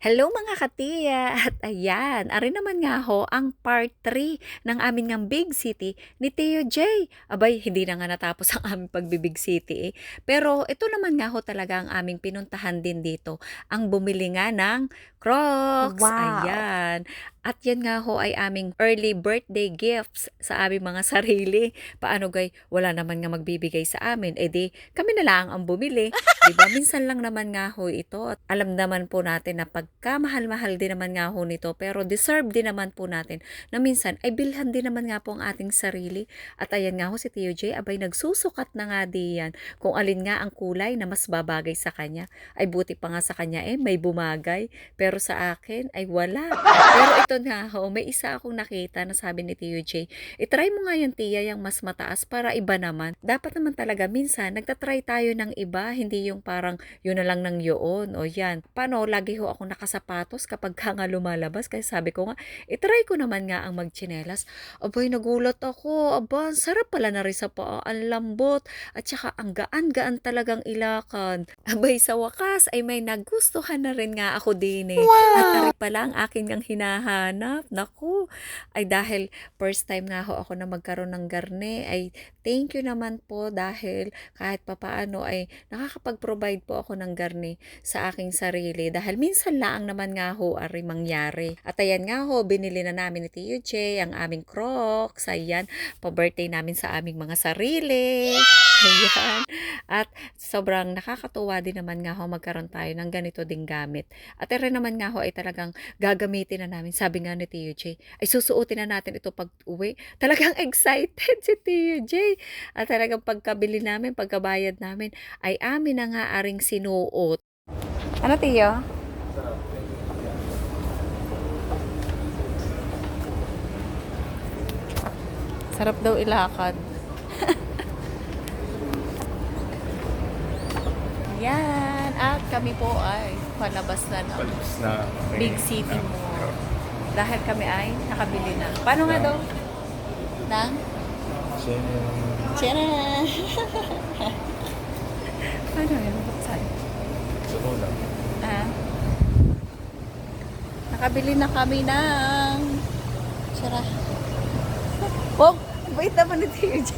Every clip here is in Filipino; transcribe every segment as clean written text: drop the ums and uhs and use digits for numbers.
Hello mga katiya! At ayan, ari naman nga ho ang part 3 ng amin ngang Big City ni Teo J. Abay, hindi na nga natapos ang aming pagbibig city eh. Pero ito naman nga ho talaga ang aming pinuntahan din dito. Ang bumili nga ng Crocs. Wow! Ayan. At yan nga ho ay aming early birthday gifts sa aming mga sarili. Paano gay, wala naman nga magbibigay sa amin. Eh di, kami na lang ang bumili. Diba? Minsan lang naman nga ho ito. At alam naman po natin na pagkamahal-mahal din naman nga ho nito. Pero deserve din naman po natin na minsan ay bilhan din naman nga po ang ating sarili. At ayan nga ho si Tio J, abay nagsusukat na nga diyan kung alin nga ang kulay na mas babagay sa kanya. Ay buti pa nga sa kanya eh, may bumagay. Pero sa akin ay wala. Pero ito nga ho, may isa akong nakita na sabi ni Tio J, itry mo nga yung tiya yung mas mataas para iba naman. Dapat naman talaga minsan nagtatry tayo ng iba, hindi yung parang yun na lang ng yun. O yan. Paano, lagi ho ako nakasapatos kapag ka nga lumalabas. Kasi sabi ko nga, itry ko naman nga ang magchinelas. Abay, nagulat ako. Aba, ang sarap pala na rin sa paa. Ang lambot. At saka ang gaan-gaan talagang ilakad. Abay, sa wakas ay may nagustuhan na rin nga ako din eh. At Wow! ari pala ang akin ngang hinahanap. Naku, ay dahil first time nga ho ako na magkaroon ng garne, ay thank you naman po dahil kahit papaano ay nakakapag-provide po ako ng garne sa aking sarili. Dahil minsan lang naman nga ho ari mangyari. At ayan nga ho, binili na namin ni Tio J ang aming Crocs. Ayan, pa-birthday namin sa aming mga sarili. Ayan. At sobrang nakakatuwa din naman nga ho magkaroon tayo ng ganito ding gamit. At rin naman nga ho ay talagang gagamitin na namin. Sabi nga ni Tio J, ay susuotin na natin ito pag uwi. Talagang excited si Tio J. At talagang pagkabili namin, pagkabayad namin, ay amin na nga aring sinuot. Ano Tio? Sarap daw ilakad. Yan. At kami po ay palabas na ng Palabas na Big City Mall. Dahil kami ay nakabili na. Paano nga daw? Nang? Tiyara! Paano yun? Buksan. lang. Ah. Nakabili na kami ng tiyara. Pog! Bait naman ni Tio J.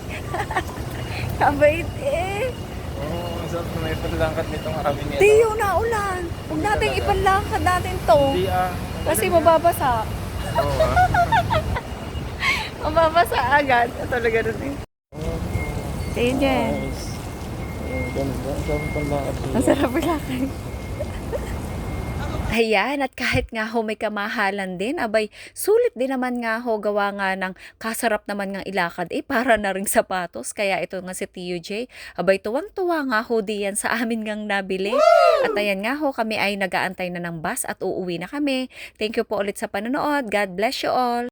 Kabait eh. Oo, ang sarap na may palangkat nitong kami nito. Tiyo na ulan. Huwag natin ipanlakad natin to. Hindi Kasi mababasa. Oo Mababasa agad. Ito na ganun eh. Tiyo dyan. Nice. Ganun ba? Ang sarap ng palangkat niya. Ang sarap ilakad. Ayan, at kahit nga ho may kamahalan din, abay, sulit din naman nga ho gawa nga ng kasarap naman ng ilakad, eh para na ring sapatos. Kaya ito nga si Tio J, abay tuwang-tuwa nga ho diyan sa amin ngang nabili. At ayan nga ho, kami ay nagaantay na ng bus at uuwi na kami. Thank you po ulit sa panonood. God bless you all.